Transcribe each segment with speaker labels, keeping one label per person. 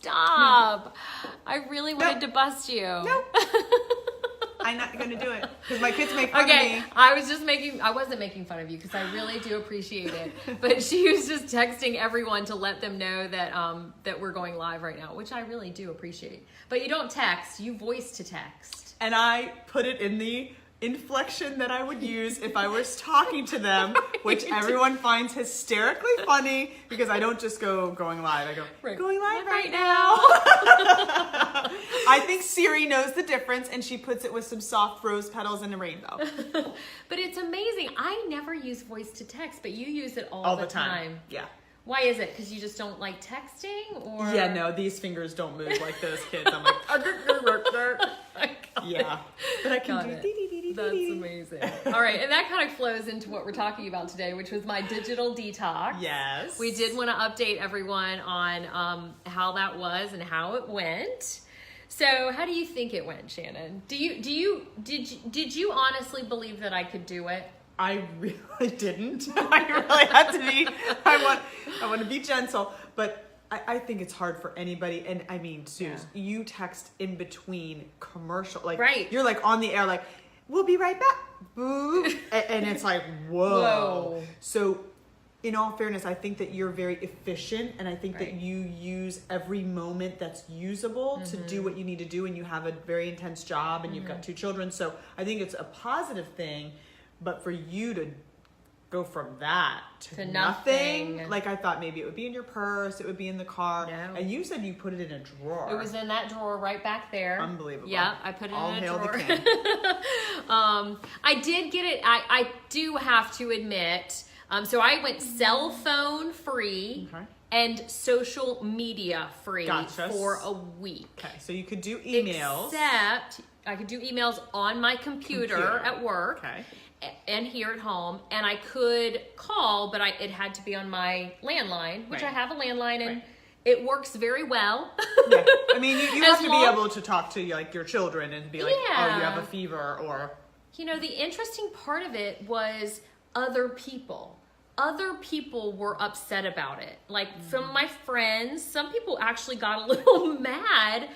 Speaker 1: stop. I really wanted to bust you.
Speaker 2: Nope. I'm not going to do it because my kids make fun of me.
Speaker 1: I wasn't making fun of you because I really do appreciate it. But she was just texting everyone to let them know that that we're going live right now, which I really do appreciate. But you don't text, you voice to text.
Speaker 2: And I put it in the inflection that I would use if I was talking to them, which everyone finds hysterically funny because I don't just go going live. I go, going live right now. I think Siri knows the difference and she puts it with some soft rose petals and a rainbow.
Speaker 1: But it's amazing. I never use voice to text, but you use it all the time.
Speaker 2: Yeah.
Speaker 1: Why is it? Because you just don't like texting? Or
Speaker 2: yeah, no, these fingers don't move like those kids. I'm like, yeah. But I can do
Speaker 1: That's amazing. All right, and that kind of flows into what we're talking about today, which was my digital detox.
Speaker 2: Yes.
Speaker 1: We did want to update everyone on how that was and how it went. So, how do you think it went, Shannon? Did you honestly believe that I could do it?
Speaker 2: I really didn't. I really had to be. I want to be gentle, but I think it's hard for anybody. And I mean, Suze, you text in between commercial, like you're like on the air, like we'll be right back, boo, and it's like whoa. So, in all fairness, I think that you're very efficient, and I think that you use every moment that's usable to do what you need to do, and you have a very intense job, and you've got 2 children. So I think it's a positive thing. But for you to go from that to nothing, like I thought maybe it would be in your purse, it would be in the car. No. And you said you put it in a drawer.
Speaker 1: It was in that drawer right back there.
Speaker 2: Unbelievable.
Speaker 1: Yeah, I put it
Speaker 2: All
Speaker 1: in a
Speaker 2: hail
Speaker 1: drawer.
Speaker 2: the king.
Speaker 1: I did get it. I do have to admit. So I went cell phone free and social media free for a week.
Speaker 2: Okay, so you could do emails.
Speaker 1: Except I could do emails on my computer. At work. Okay. And here at home, and I could call, but it had to be on my landline, which I have a landline, and it works very well.
Speaker 2: Yeah. I mean, you have to be able to talk to like your children and be like, oh, you have a fever, or...
Speaker 1: You know, the interesting part of it was other people. Other people were upset about it. Like, from my friends, some people actually got a little mad.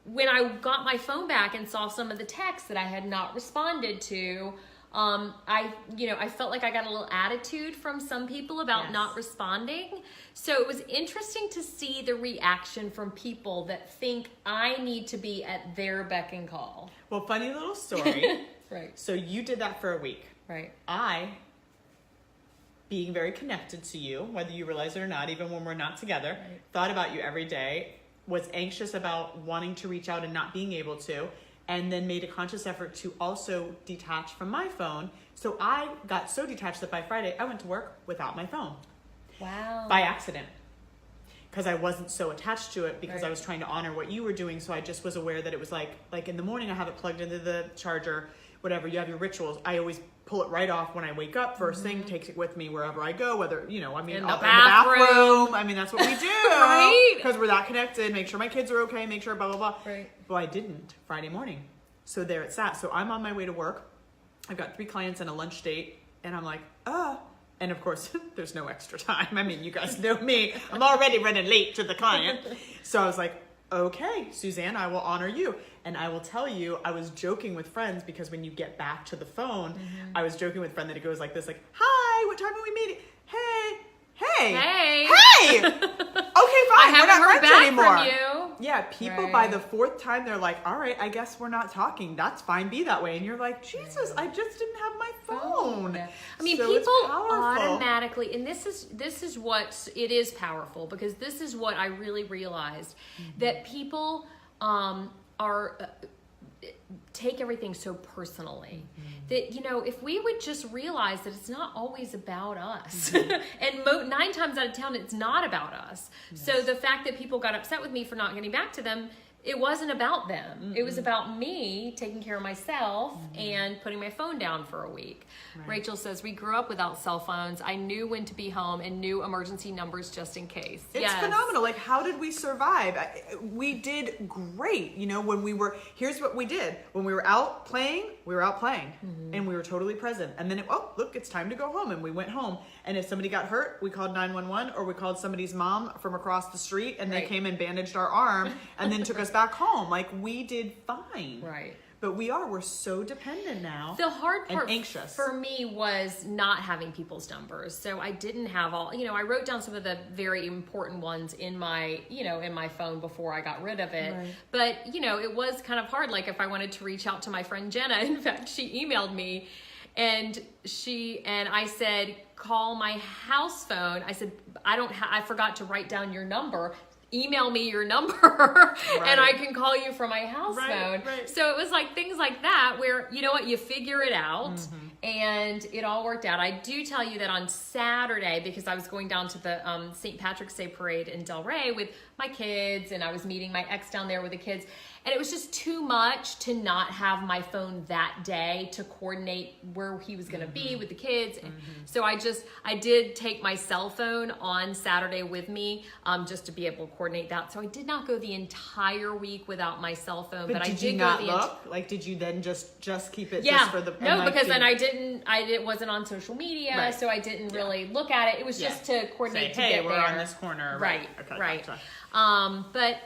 Speaker 1: When I got my phone back and saw some of the texts that I had not responded to, I felt like I got a little attitude from some people about not responding. So it was interesting to see the reaction from people that think I need to be at their beck and call.
Speaker 2: Well, funny little story.
Speaker 1: Right.
Speaker 2: So you did that for a week.
Speaker 1: Right.
Speaker 2: I, being very connected to you, whether you realize it or not, even when we're not together, thought about you every day, was anxious about wanting to reach out and not being able to, and then made a conscious effort to also detach from my phone. So I got so detached that by Friday, I went to work without my phone.
Speaker 1: Wow.
Speaker 2: By accident. Because I wasn't so attached to it because I was trying to honor what you were doing. So I just was aware that it was like in the morning I have it plugged into the charger, whatever, you have your rituals. I always pull it right off when I wake up first thing, takes it with me wherever I go, whether, in the bathroom. I mean, that's what we do.
Speaker 1: Right.
Speaker 2: Because we're that connected, make sure my kids are okay, make sure blah, blah, blah.
Speaker 1: Right.
Speaker 2: But I didn't Friday morning. So there it sat. So I'm on my way to work. I've got 3 clients and a lunch date. And I'm like, and of course, there's no extra time. I mean, you guys know me. I'm already running late to the client. So I was like, okay, Suzanne, I will honor you. And I will tell you, I was joking with friends because when you get back to the phone, I was joking with a friend that it goes like this, like, hi, what time are we meeting? Hey. Okay, fine. We're not friends anymore.
Speaker 1: From you.
Speaker 2: Yeah, people by the 4th time, they're like, all right, I guess we're not talking. That's fine. Be that way. And you're like, Jesus, I just didn't have my phone.
Speaker 1: I mean,
Speaker 2: so
Speaker 1: people automatically, and this is what, it is powerful because this is what I really realized, that people take everything so personally that, if we would just realize that it's not always about us and 9 times out of 10 it's not about us. So the fact that people got upset with me for not getting back to them it wasn't about them. It was about me taking care of myself and putting my phone down for a week. Right. Rachel says, we grew up without cell phones. I knew when to be home and knew emergency numbers just in case.
Speaker 2: It's phenomenal. Like, how did we survive? We did great. You know, here's what we did. When we were out playing, and we were totally present. And then, look, it's time to go home. And we went home. And if somebody got hurt, we called 911, or we called somebody's mom from across the street, and they came and bandaged our arm and then took us back home. Like, we did fine.
Speaker 1: Right.
Speaker 2: But we're so dependent now.
Speaker 1: The hard part
Speaker 2: and anxious
Speaker 1: for me was not having people's numbers. So I didn't have I wrote down some of the very important ones in my phone before I got rid of it. Right. But, it was kind of hard. Like, if I wanted to reach out to my friend Jenna, in fact, she emailed me and I said, call my house phone. I said, I forgot to write down your number. Email me your number and I can call you from my house phone. Right. So it was like things like that where, you know what, you figure it out and it all worked out. I do tell you that on Saturday, because I was going down to the St. Patrick's Day parade in Delray with my kids, and I was meeting my ex down there with the kids, and it was just too much to not have my phone that day to coordinate where he was going to be with the kids. So I did take my cell phone on Saturday with me just to be able to coordinate that. So I did not go the entire week without my cell phone. But I did
Speaker 2: you not look? Like, did you then just keep it just for the...
Speaker 1: No, because then it wasn't on social media, so I didn't really look at it. It was just to coordinate to get
Speaker 2: we're
Speaker 1: there.
Speaker 2: On this corner.
Speaker 1: Right,
Speaker 2: okay,
Speaker 1: right.
Speaker 2: Gotcha.
Speaker 1: But,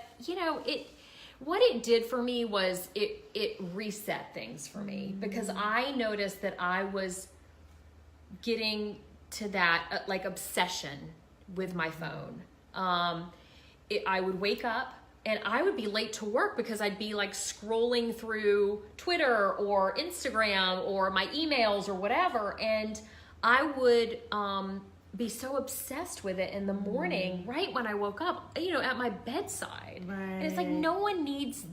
Speaker 1: what it did for me was it reset things for me, because I noticed that I was getting to that obsession with my phone. I would wake up and I would be late to work because I'd be scrolling through Twitter or Instagram or my emails or whatever, and I would be so obsessed with it in the morning, right when I woke up, at my bedside. Right. And it's like, no one needs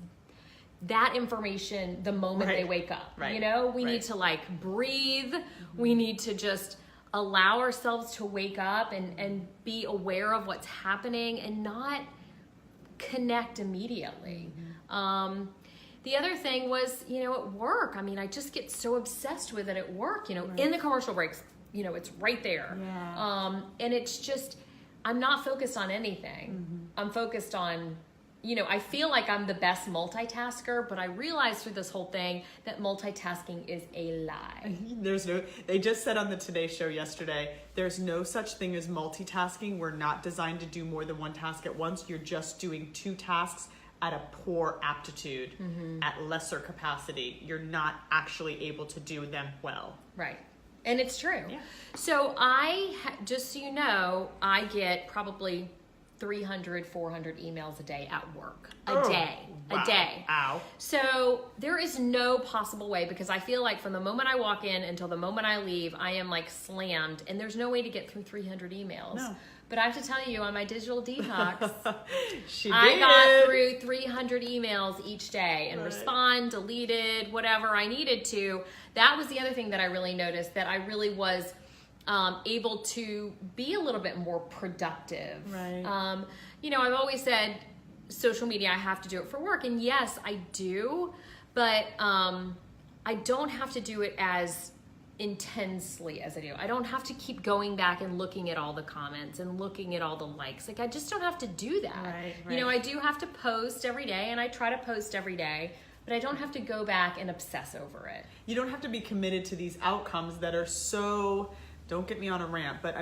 Speaker 1: that information the moment they wake up. Right. We need to breathe. We need to just allow ourselves to wake up and be aware of what's happening and not connect immediately. The other thing was, at work. I just get so obsessed with it at work, in the commercial breaks. It's right there. Yeah. And it's just, I'm not focused on anything. I'm focused on, I feel like I'm the best multitasker, but I realized through this whole thing that multitasking is a lie.
Speaker 2: They just said on the Today Show yesterday, there's no such thing as multitasking. We're not designed to do more than one task at once. You're just doing two tasks at a poor aptitude, at lesser capacity. You're not actually able to do them well.
Speaker 1: Right. And it's true. Yeah. So just so you know, I get probably 300, 400 emails a day at work. A day. Ow. So there is no possible way, because I feel like from the moment I walk in until the moment I leave, I am slammed, and there's no way to get through 300 emails. No. But I have to tell you, on my digital detox, I got through 300 emails each day and respond, deleted, whatever I needed to. That was the other thing that I really noticed, that I really was able to be a little bit more productive. Right. I've always said social media, I have to do it for work. And yes, I do, but I don't have to do it as intensely as I do. I don't have to keep going back and looking at all the comments and looking at all the likes. I just don't have to do that. Right. I do have to post every day, and I try to post every day, but I don't have to go back and obsess over it.
Speaker 2: You don't have to be committed to these outcomes that are so, don't get me on a rant, but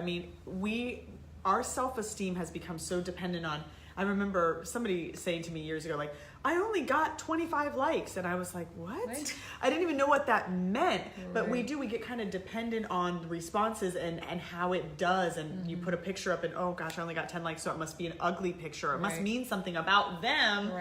Speaker 2: our self-esteem has become so dependent on, I remember somebody saying to me years ago, I only got 25 likes. And I was like, what? I didn't even know what that meant. Right. But we get kind of dependent on responses and how it does. And you put a picture up and, oh gosh, I only got 10 likes, so it must be an ugly picture. It must mean something about them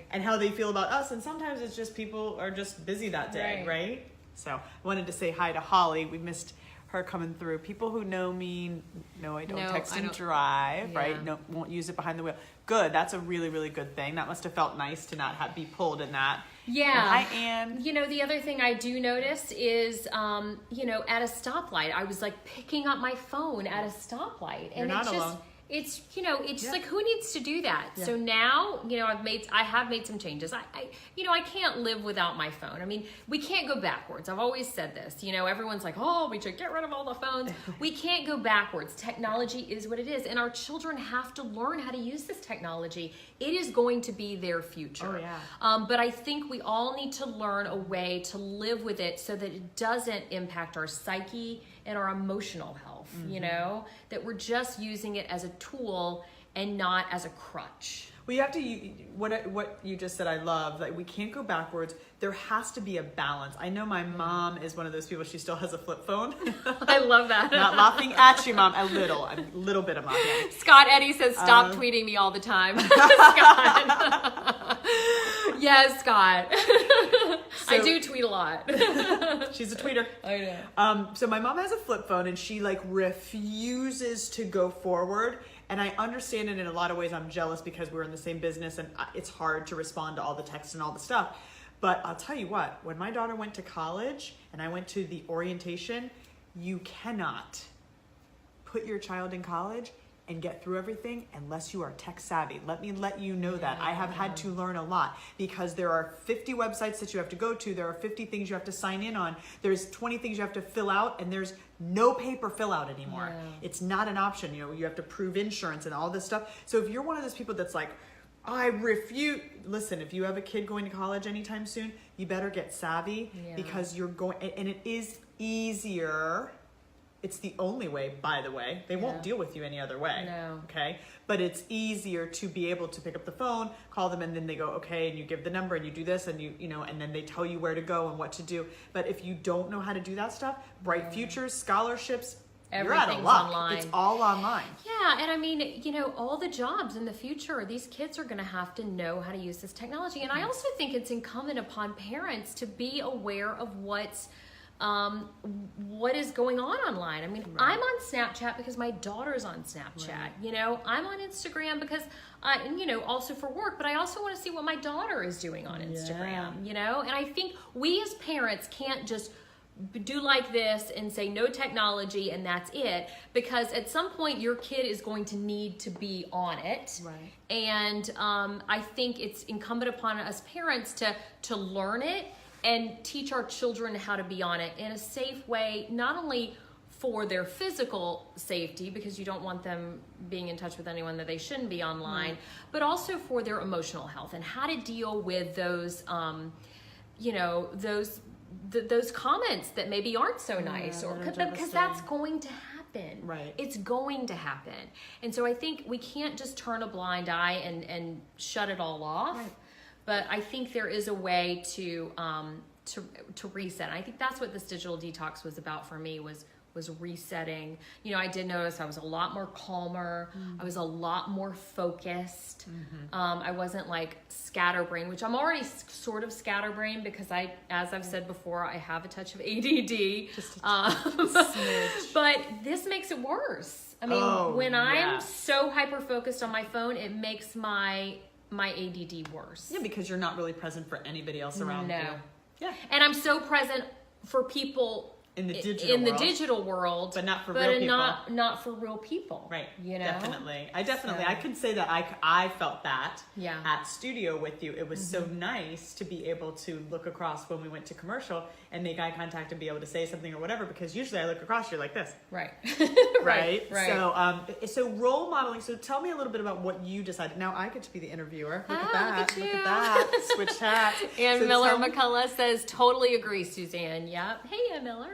Speaker 2: and how they feel about us. And sometimes it's just people are just busy that day, right? So I wanted to say hi to Holly. We missed her coming through. People who know me know I don't text and drive, right? No, won't use it behind the wheel. Good. That's a really, really good thing. That must have felt nice to not be pulled in that.
Speaker 1: Yeah.
Speaker 2: Hi, Ann.
Speaker 1: The other thing I do notice is, at a stoplight, I was picking up my phone at a stoplight.
Speaker 2: You're not alone.
Speaker 1: it's, it's like, who needs to do that? So now, I have made some changes. I can't live without my phone. I mean, we can't go backwards. I've always said this, everyone's like, oh, we should get rid of all the phones. We can't go backwards. Technology is what it is. And our children have to learn how to use this technology. It is going to be their future. But I think we all need to learn a way to live with it so that it doesn't impact our psyche and our emotional health, that we're just using it as a tool and not as a crutch.
Speaker 2: Well, you have to, what you just said, I love, like we can't go backwards. There has to be a balance. I know my mom is one of those people, she still has a flip phone.
Speaker 1: I love that.
Speaker 2: Not laughing at you, Mom, a little bit of laughing.
Speaker 1: Scott Eddy says, stop tweeting me all the time. Scott. Yes, Scott. I do tweet a lot.
Speaker 2: She's a tweeter.
Speaker 1: I
Speaker 2: know. So my mom has a flip phone and she like refuses to go forward. And I understand it in a lot of ways. I'm jealous because we're in the same business and it's hard to respond to all the texts and all the stuff. But I'll tell you what, when my daughter went to college and I went to the orientation, you cannot put your child in college and get through everything unless you are tech savvy. Let me let you know that. I have had to learn a lot because there are 50 websites that you have to go to. There are 50 things you have to sign in on. There's 20 things you have to fill out and there's no paper fill out anymore. It's not an option. You have to prove insurance and all this stuff. So if you're one of those people that's like, I refuse. Listen, if you have a kid going to college anytime soon, you better get savvy because you're going, and it is easier. It's the only way, by the way. They won't deal with you any other way.
Speaker 1: No.
Speaker 2: Okay? But it's easier to be able to pick up the phone, call them, and then they go, okay, and you give the number and you do this and and then they tell you where to go and what to do. But if you don't know how to do that stuff, bright futures, scholarships, you're out of luck.
Speaker 1: Online.
Speaker 2: It's all online.
Speaker 1: Yeah, and I mean, all the jobs in the future, these kids are going to have to know how to use this technology. And I also think it's incumbent upon parents to be aware of what is going on online. I mean, I'm on Snapchat because my daughter's on Snapchat. I'm on Instagram because, also for work, but I also want to see what my daughter is doing on Instagram, and I think we as parents can't just do like this and say no technology and that's it, because at some point your kid is going to need to be on it. And I think it's incumbent upon us parents to learn it and teach our children how to be on it in a safe way, not only for their physical safety, because you don't want them being in touch with anyone that they shouldn't be online, but also for their emotional health and how to deal with those, those comments that maybe aren't so nice, or because that's going to happen. It's going to happen. And so I think we can't just turn a blind eye and shut it all off. But I think there is a way to reset. And I think that's what this digital detox was about for me, was resetting. I did notice I was a lot more calmer. I was a lot more focused. I wasn't like scatterbrained, which I'm already sort of scatterbrained because as I've said before, I have a touch of ADD.
Speaker 2: Just a smidge.
Speaker 1: But this makes it worse. I mean, when I'm so hyper focused on my phone, it makes my ADD worse.
Speaker 2: Yeah, because you're not really present for anybody else around you. Yeah.
Speaker 1: And I'm so present for people
Speaker 2: in the digital
Speaker 1: world,
Speaker 2: but not for real people.
Speaker 1: Not for real people.
Speaker 2: Definitely. I can say that I felt that at studio with you. It was so nice to be able to look across when we went to commercial and make eye contact and be able to say something or whatever, because usually I look across, you're like this. Right. So role modeling. So tell me a little bit about what you decided. Now I get to be the interviewer. Look at that. Look at that. Switch hats.
Speaker 1: Ann Miller McCullough says, totally agree, Suzanne. Yep. Hey, Ann Miller.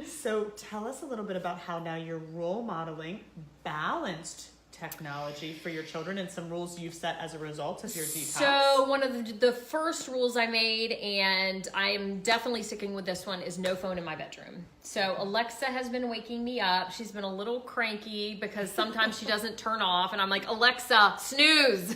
Speaker 2: So tell us a little bit about how now you're role modeling balanced technology for your children and some rules you've set as a result of your detox.
Speaker 1: So one of the first rules I made, and I am definitely sticking with this one, is no phone in my bedroom. So Alexa has been waking me up. She's been a little cranky because sometimes she doesn't turn off and I'm like, Alexa, snooze.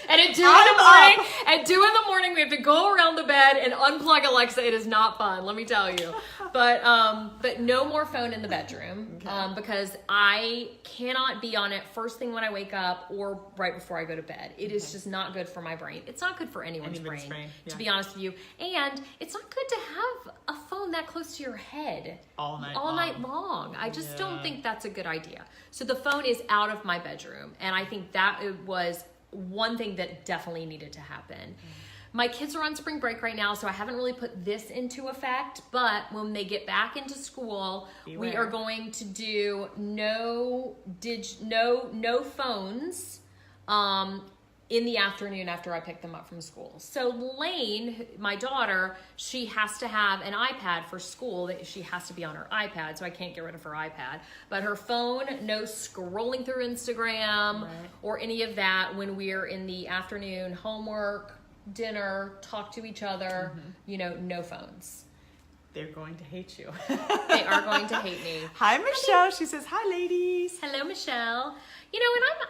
Speaker 1: And at 2 in the morning, we have to go around the bed and unplug Alexa. It is not fun, let me tell you. But no more phone in the bedroom, because I cannot be on it first thing when I wake up or right before I go to bed. It is just not good for my brain. It's not good for anyone's brain, to be honest with you. And it's not good to have a phone that close to your head
Speaker 2: all night long.
Speaker 1: I just don't think that's a good idea. So the phone is out of my bedroom, and I think that it was one thing that definitely needed to happen. My kids are on spring break right now, so I haven't really put this into effect, but when they get back into school, we are going to do no phones in the afternoon after I pick them up from school. So Lane, my daughter, she has to have an iPad for school. She has to be on her iPad, so I can't get rid of her iPad. But her phone, no scrolling through Instagram or any of that when we're in the afternoon, homework, dinner, talk to each other, no phones.
Speaker 2: They're going to hate you.
Speaker 1: They are going to hate me.
Speaker 2: Hi, Michelle. She says, hi, ladies.
Speaker 1: Hello, Michelle. And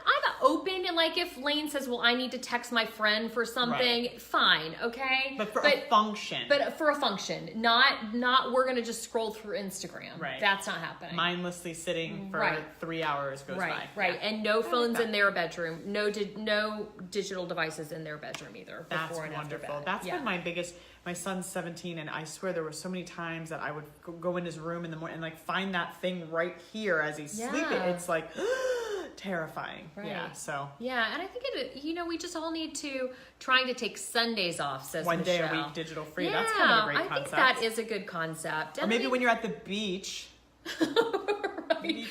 Speaker 1: I'm open, and like if Lane says, well, I need to text my friend for something, fine, okay?
Speaker 2: But for a function.
Speaker 1: But for a function, not we're going to just scroll through Instagram.
Speaker 2: Right.
Speaker 1: That's not happening.
Speaker 2: Mindlessly sitting for 3 hours goes by.
Speaker 1: Right. And no phones in their bedroom. No digital devices in their bedroom either.
Speaker 2: That's
Speaker 1: before and
Speaker 2: wonderful.
Speaker 1: After bed.
Speaker 2: That's been my son's 17, and I swear there were so many times that I would go in his room in the morning and like find that thing right here as he's sleeping. It's like terrifying.
Speaker 1: Right.
Speaker 2: Yeah. So.
Speaker 1: Yeah, and I think we just all need to trying to take Sundays off. Says
Speaker 2: one
Speaker 1: Michelle.
Speaker 2: day a week digital free. Yeah, that's kind of a great concept.
Speaker 1: I think that is a good concept.
Speaker 2: Or maybe when you're at the beach.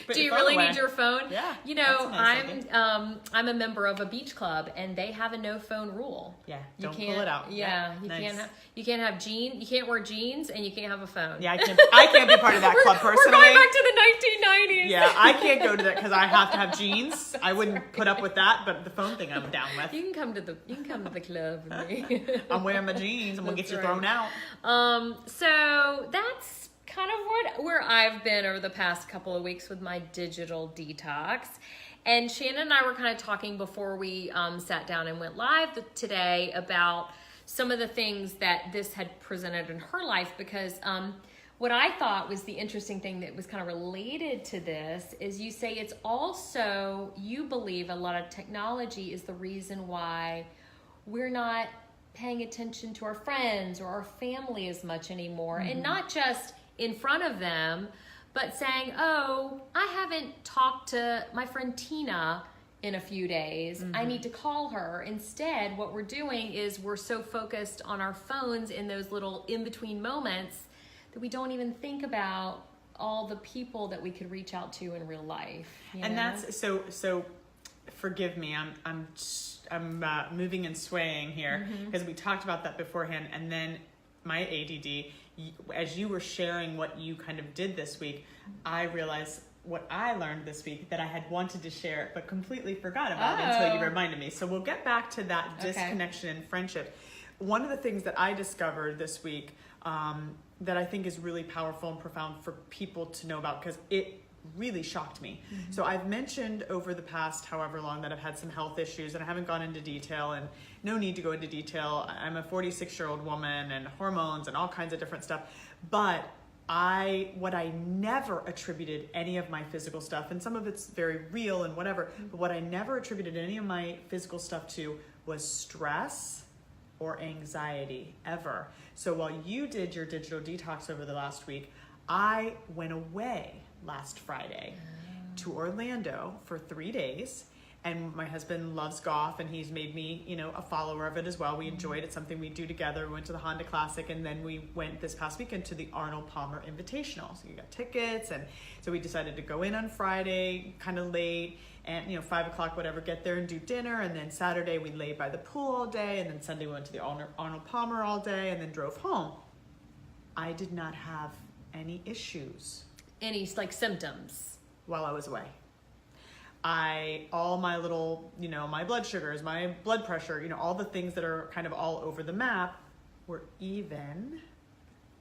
Speaker 1: Do you really need your phone?
Speaker 2: Yeah.
Speaker 1: I'm a member of a beach club, and they have a no phone rule.
Speaker 2: Yeah, don't pull it out.
Speaker 1: Yeah, you can't have jeans. You can't wear jeans, and you can't have a phone.
Speaker 2: Yeah, I can't be part of that club personally.
Speaker 1: We're going back to the 1990s.
Speaker 2: Yeah, I can't go to that because I have to have jeans. I wouldn't put up with that, but the phone thing I'm down with.
Speaker 1: You can come to the club with me.
Speaker 2: I'm wearing my jeans. I'm gonna get you thrown out.
Speaker 1: So that's kind of where I've been over the past couple of weeks with my digital detox. And Shannon and I were kind of talking before we sat down and went live today about some of the things that this had presented in her life, because what I thought was the interesting thing that was kind of related to this is you say it's also, you believe a lot of technology is the reason why we're not paying attention to our friends or our family as much anymore. And not just in front of them, but saying, oh, I haven't talked to my friend Tina in a few days. I need to call her. Instead, what we're doing is we're so focused on our phones in those little in-between moments that we don't even think about all the people that we could reach out to in real life.
Speaker 2: And that's so forgive me, I'm moving and swaying here because we talked about that beforehand, and then my ADD, as you were sharing what you kind of did this week, I realized what I learned this week that I had wanted to share but completely forgot about until you reminded me. So we'll get back to that disconnection in friendship. One of the things that I discovered this week that I think is really powerful and profound for people to know about, because it really shocked me. So I've mentioned over the past however long that I've had some health issues, and I haven't gone into detail, and no need to go into detail. I'm a 46-year-old woman, and hormones and all kinds of different stuff. But what I never attributed any of my physical stuff, and some of it's very real and whatever, but what I never attributed any of my physical stuff to was stress or anxiety, ever. So while you did your digital detox over the last week, I went away last Friday to Orlando for 3 days, and my husband loves golf, and he's made me, a follower of it as well. We enjoyed it, something we do together. We went to the Honda Classic, and then we went this past weekend to the Arnold Palmer Invitational. So you got tickets, and so we decided to go in on Friday, kind of late, and 5 o'clock, whatever, get there and do dinner, and then Saturday we laid by the pool all day, and then Sunday we went to the Arnold Palmer all day, and then drove home. I did not have any issues.
Speaker 1: Any symptoms?
Speaker 2: While I was away. All my little, my blood sugars, my blood pressure, all the things that are kind of all over the map were even.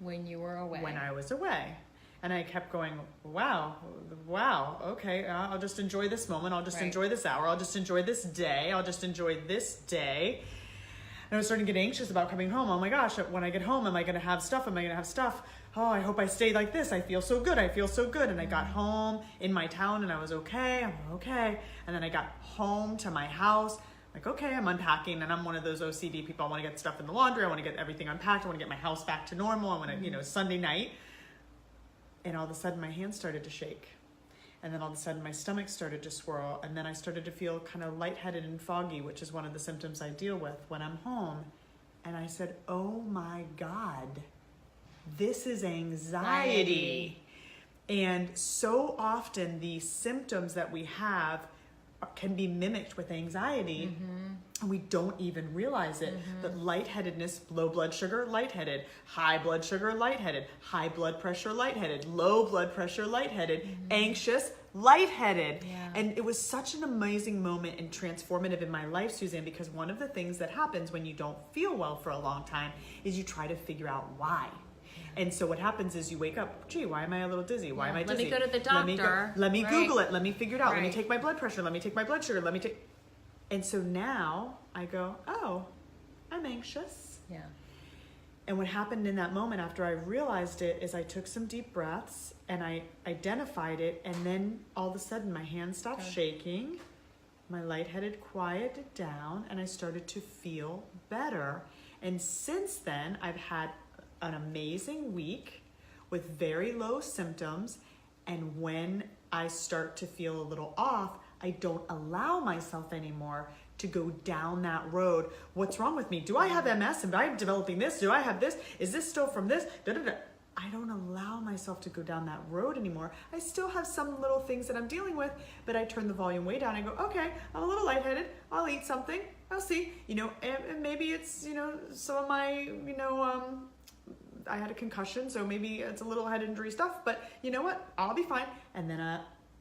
Speaker 1: When you were away.
Speaker 2: When I was away. And I kept going, wow, okay, I'll just enjoy this moment. I'll just enjoy this hour. I'll just enjoy this day. I'll just enjoy this day. And I was starting to get anxious about coming home. Oh my gosh, when I get home, am I going to have stuff? Am I going to have stuff? Oh, I hope I stay like this. I feel so good. I feel so good. And I got home in my town and I was okay. I'm okay. And then I got home to my house. Like, okay, I'm unpacking, and I'm one of those OCD people. I want to get stuff in the laundry. I want to get everything unpacked. I want to get my house back to normal. I want to, Sunday night. And all of a sudden my hands started to shake. And then all of a sudden my stomach started to swirl. And then I started to feel kind of lightheaded and foggy, which is one of the symptoms I deal with when I'm home. And I said, oh my God, this is anxiety. And so often the symptoms that we have can be mimicked with anxiety, and we don't even realize it. But lightheadedness, low blood sugar, lightheaded, high blood sugar, lightheaded, high blood pressure, lightheaded, low blood pressure, lightheaded, anxious, lightheaded. And it was such an amazing moment and transformative in my life, Suzanne, because one of the things that happens when you don't feel well for a long time is you try to figure out why. And so what happens is you wake up, gee, why am I a little dizzy? Why am I dizzy?
Speaker 1: Let me go to the doctor.
Speaker 2: Let me Google it. Let me figure it out.
Speaker 1: Right.
Speaker 2: Let me take my blood pressure. Let me take my blood sugar. And so now I go, oh, I'm anxious.
Speaker 1: Yeah.
Speaker 2: And what happened in that moment after I realized it is I took some deep breaths and I identified it. And then all of a sudden my hands stopped shaking. My lightheaded quieted down and I started to feel better. And since then I've had an amazing week with very low symptoms, and when I start to feel a little off, I don't allow myself anymore to go down that road. What's wrong with me? Do I have MS? Am I developing this? Do I have this? Is this still from this? I don't allow myself to go down that road anymore. I still have some little things that I'm dealing with, but I turn the volume way down. I go, okay, I'm a little lightheaded. I'll eat something. I'll see, and maybe it's, some of my, I had a concussion, so maybe it's a little head injury stuff, but you know what? I'll be fine. And then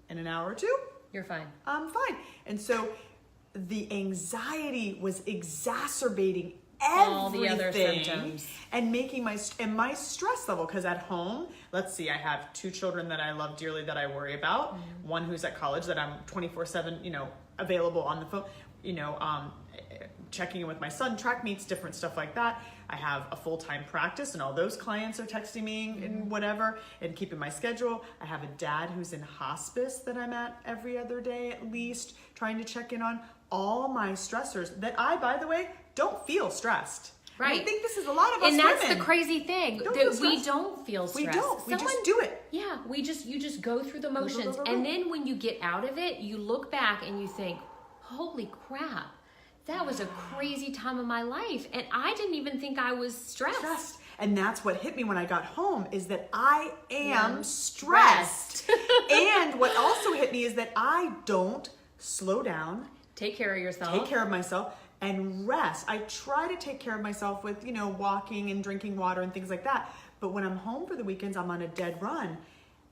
Speaker 2: in an hour or two,
Speaker 1: you're fine.
Speaker 2: I'm fine. And so the anxiety was exacerbating
Speaker 1: all the
Speaker 2: everything
Speaker 1: other symptoms
Speaker 2: and making my stress level, because at home, let's see, I have 2 children that I love dearly that I worry about. One who's at college that I'm 24/7, available on the phone, checking in with my son, track meets, different stuff like that. I have a full-time practice and all those clients are texting me and whatever and keeping my schedule. I have a dad who's in hospice that I'm at every other day at least, trying to check in on all my stressors that I, by the way, don't feel stressed.
Speaker 1: Right.
Speaker 2: And I think this is a lot of us
Speaker 1: and that's
Speaker 2: women.
Speaker 1: the crazy thing, that we don't feel stressed.
Speaker 2: We don't. We just do it.
Speaker 1: Yeah, you just go through the motions. And then when you get out of it, you look back and you think, holy crap, that was a crazy time of my life. And I didn't even think I was stressed.
Speaker 2: And that's what hit me when I got home, is that I am stressed. And what also hit me is that I don't slow down.
Speaker 1: Take care of yourself.
Speaker 2: Take care of myself and rest. I try to take care of myself with, walking and drinking water and things like that. But when I'm home for the weekends, I'm on a dead run.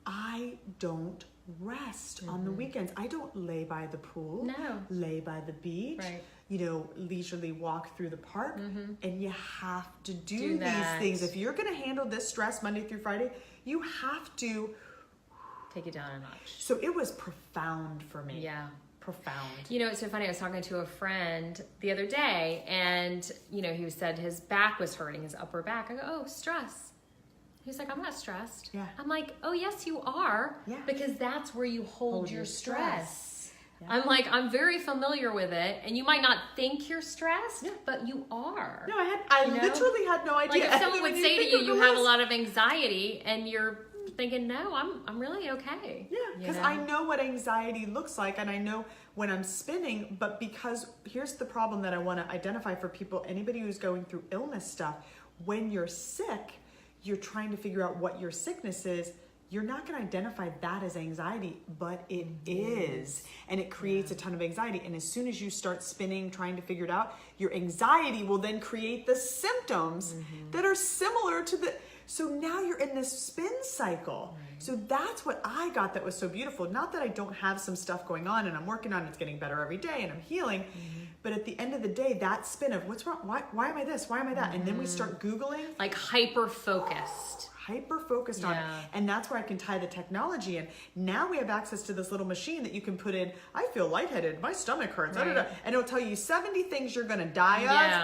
Speaker 2: I don't rest on the weekends. I don't lay by the pool.
Speaker 1: No.
Speaker 2: Lay by the beach.
Speaker 1: Right.
Speaker 2: Leisurely walk through the park. And you have to do these
Speaker 1: that.
Speaker 2: things. If you're going to handle this stress Monday through Friday, you have to
Speaker 1: take it down a notch.
Speaker 2: So it was profound for me.
Speaker 1: Yeah.
Speaker 2: Profound.
Speaker 1: It's so funny. I was talking to a friend the other day, and he said his back was hurting, his upper back. I go, oh, stress. He's like, I'm not stressed.
Speaker 2: Yeah.
Speaker 1: I'm like, oh yes, you are.
Speaker 2: Yeah.
Speaker 1: Because that's where you hold your stress.
Speaker 2: Yeah.
Speaker 1: I'm like, I'm very familiar with it, and you might not think you're stressed, but you are.
Speaker 2: No, I literally had no idea.
Speaker 1: Like if someone would say to you, you have a lot of anxiety, and you're thinking, no, I'm really okay.
Speaker 2: Yeah, because I know what anxiety looks like, and I know when I'm spinning, but because here's the problem that I want to identify for people, anybody who's going through illness stuff, when you're sick, you're trying to figure out what your sickness is. You're not going to identify that as anxiety, but it is. And it creates a ton of anxiety. And as soon as you start spinning, trying to figure it out, your anxiety will then create the symptoms that are similar to the... So now you're in this spin cycle. Right. So that's what I got that was so beautiful. Not that I don't have some stuff going on and I'm working on it, it's getting better every day and I'm healing. But at the end of the day, that spin of what's wrong? Why am I this? Why am I that? And then we start Googling.
Speaker 1: Like hyper-focused.
Speaker 2: hyper focused on it. And that's where I can tie the technology in. Now we have access to this little machine that you can put in, I feel lightheaded, my stomach hurts, and it'll tell you 70 things you're gonna die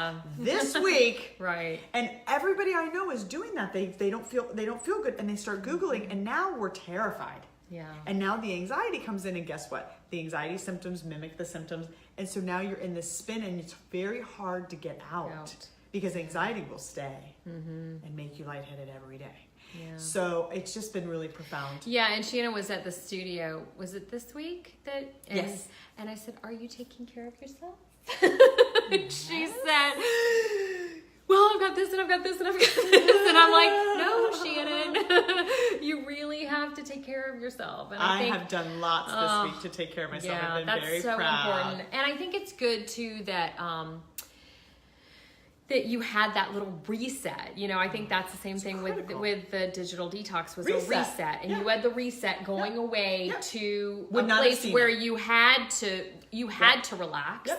Speaker 2: of this week.
Speaker 1: Right.
Speaker 2: And everybody I know is doing that. They don't feel good, and they start Googling, and now we're terrified.
Speaker 1: Yeah. And
Speaker 2: now the anxiety comes in, and guess what? The anxiety symptoms mimic the symptoms. And so now you're in this spin, and it's very hard to get out. Because anxiety will stay and make you lightheaded every day. Yeah. So it's just been really profound.
Speaker 1: Yeah, and Shannon was at the studio. Was it this week?
Speaker 2: Yes.
Speaker 1: And I said, "Are you taking care of yourself?" And she said, "Well, I've got this and I've got this and I've got this." And I'm like, "No, Shannon, you really have to take care of yourself." And I think,
Speaker 2: have done lots this week to take care of myself.
Speaker 1: Yeah,
Speaker 2: I've been
Speaker 1: that's
Speaker 2: very
Speaker 1: so
Speaker 2: proud.
Speaker 1: important. And I think it's good too that that you had that little reset. You know, I think that's the same thing with the digital detox was a reset. And you had the reset going away to a place where you had to relax.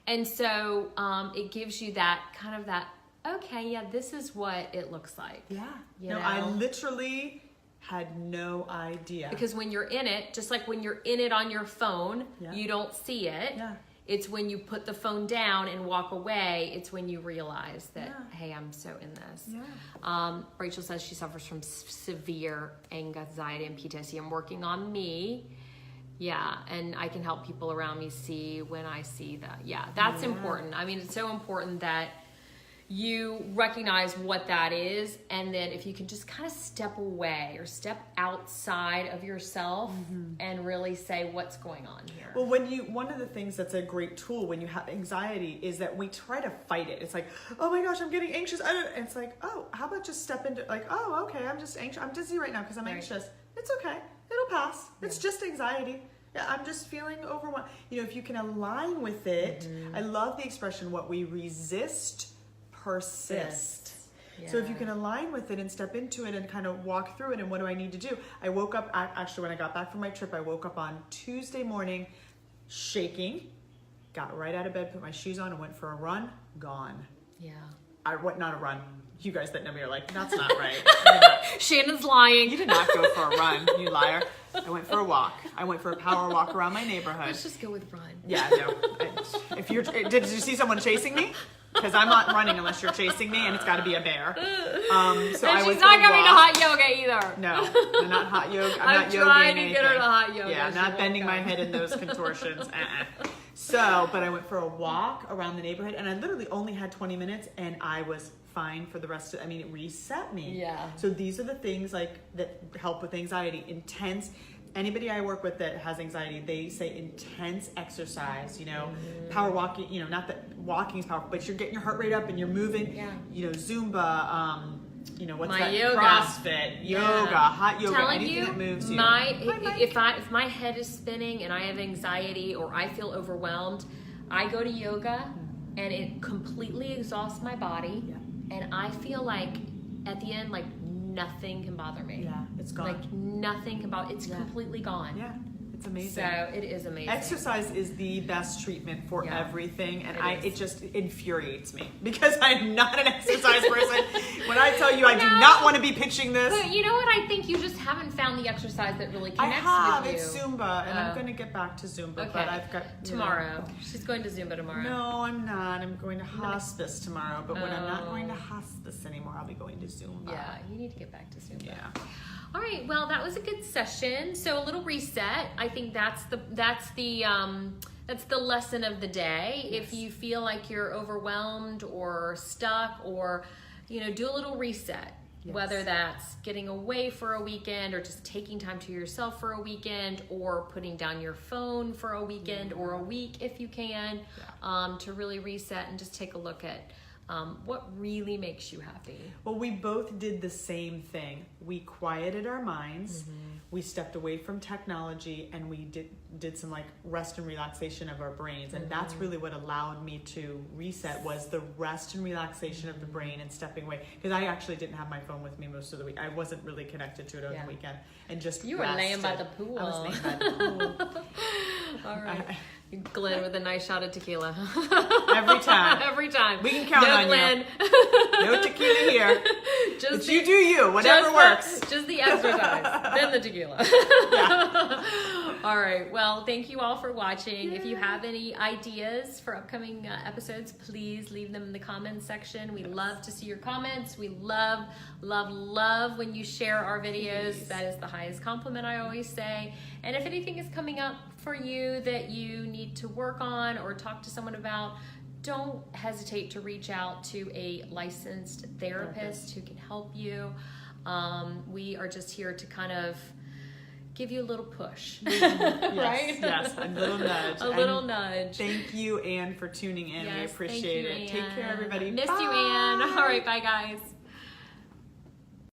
Speaker 1: And so it gives you that kind of that, okay, yeah, this is what it looks like.
Speaker 2: Yeah.
Speaker 1: You know?
Speaker 2: I literally had no idea.
Speaker 1: Because when you're in it, just like when you're in it on your phone, you don't see it.
Speaker 2: Yeah.
Speaker 1: It's when you put the phone down and walk away, it's when you realize that, hey, I'm so in this. Yeah. Rachel says she suffers from severe anxiety and PTSD. I'm working on me. Yeah, and I can help people around me see when I see that. Yeah, that's important. I mean, it's so important that you recognize what that is, and then if you can just kind of step away or step outside of yourself and really say what's going on here.
Speaker 2: Well, one of the things that's a great tool when you have anxiety is that we try to fight it. It's like, oh my gosh, I'm getting anxious. And it's like, oh, how about just step into like, oh, okay, I'm just anxious. I'm dizzy right now because I'm anxious. It's okay. It'll pass. It's just anxiety. Yeah, I'm just feeling overwhelmed. You know, if you can align with it, I love the expression, what we resist persists. Yeah. So if you can align with it and step into it and kind of walk through it, and what do I need to do? I woke up, actually when I got back from my trip, I woke up on Tuesday morning shaking, got right out of bed, put my shoes on and went for a run, gone.
Speaker 1: Yeah.
Speaker 2: Not a run. You guys that know me are like, that's not right.
Speaker 1: Shannon's lying.
Speaker 2: You did not go for a run, you liar. I went for a walk. I went for a power walk around my neighborhood.
Speaker 1: Let's just go with run.
Speaker 2: Yeah, no. Did you see someone chasing me? Because I'm not running unless you're chasing me, and it's got to be a bear. So
Speaker 1: and she's not coming to hot yoga either.
Speaker 2: No, I'm not hot yoga. I'm not
Speaker 1: trying to get her to hot yoga.
Speaker 2: Yeah, I'm not bending my head in those contortions. So, but I went for a walk around the neighborhood, and I literally only had 20 minutes, and I was fine for the rest of it. I mean, it reset me.
Speaker 1: Yeah.
Speaker 2: So these are the things like that help with anxiety. Intense. Anybody I work with that has anxiety, they say intense exercise, you know, power walking, you know, not that walking is powerful, but you're getting your heart rate up and you're moving, you know, Zumba, you know, what's
Speaker 1: my
Speaker 2: that?
Speaker 1: Yoga.
Speaker 2: CrossFit, yoga, hot yoga, anything that moves you.
Speaker 1: If my head is spinning and I have anxiety or I feel overwhelmed, I go to yoga and it completely exhausts my body, and I feel like at the end, like nothing can bother me.
Speaker 2: Yeah, it's gone.
Speaker 1: Like nothing can bother. It's completely gone.
Speaker 2: Yeah, it's amazing.
Speaker 1: So it is amazing.
Speaker 2: Exercise is the best treatment for everything, and it just infuriates me because I'm not an exercise person. When I tell you I do not want to be pitching this.
Speaker 1: But you know what? I think you just haven't found the exercise that really connects with you.
Speaker 2: It's Zumba, and I'm going to get back to Zumba, but I've got
Speaker 1: tomorrow. She's going to Zumba tomorrow.
Speaker 2: No, I'm not. I'm going to hospice tomorrow, but when I'm not going to hospice anymore, I'll be going to Zumba.
Speaker 1: Yeah, you need to get back to Zumba.
Speaker 2: Yeah.
Speaker 1: All right. Well, that was a good session. So a little reset. I think that's the lesson of the day. Yes. If you feel like you're overwhelmed or stuck, or you know, do a little reset. Yes. Whether that's getting away for a weekend or just taking time to yourself for a weekend, or putting down your phone for a weekend or a week if you can, to really reset and just take a look at what really makes you happy.
Speaker 2: Well, we both did the same thing. We quieted our minds. We stepped away from technology, and we did some like rest and relaxation of our brains. And that's really what allowed me to reset, was the rest and relaxation of the brain and stepping away. Because I actually didn't have my phone with me most of the week. I wasn't really connected to it over the weekend. And just
Speaker 1: You were laying by the pool.
Speaker 2: I was laying by the pool.
Speaker 1: All right. Glenn with a nice shot of tequila.
Speaker 2: Every time.
Speaker 1: Every time.
Speaker 2: We can count on
Speaker 1: Glenn.
Speaker 2: you. No tequila here. But you do you, whatever works.
Speaker 1: Just the exercise, then the tequila.
Speaker 2: Yeah.
Speaker 1: All right. Well, thank you all for watching. If you have any ideas for upcoming episodes, please leave them in the comments section. We love to see your comments. We love, love, love when you share our videos.
Speaker 2: Please.
Speaker 1: That is the highest compliment, I always say. And if anything is coming up for you that you need to work on or talk to someone about, don't hesitate to reach out to a licensed therapist who can help you. We are just here to kind of give you a little push, right?
Speaker 2: Yes, a little nudge.
Speaker 1: A little nudge.
Speaker 2: Thank you, Anne, for tuning in.
Speaker 1: Yes,
Speaker 2: we appreciate
Speaker 1: thank you,
Speaker 2: it. Take care,
Speaker 1: Anne.
Speaker 2: everybody.
Speaker 1: Missed
Speaker 2: Bye.
Speaker 1: you, Anne. All right, bye, guys.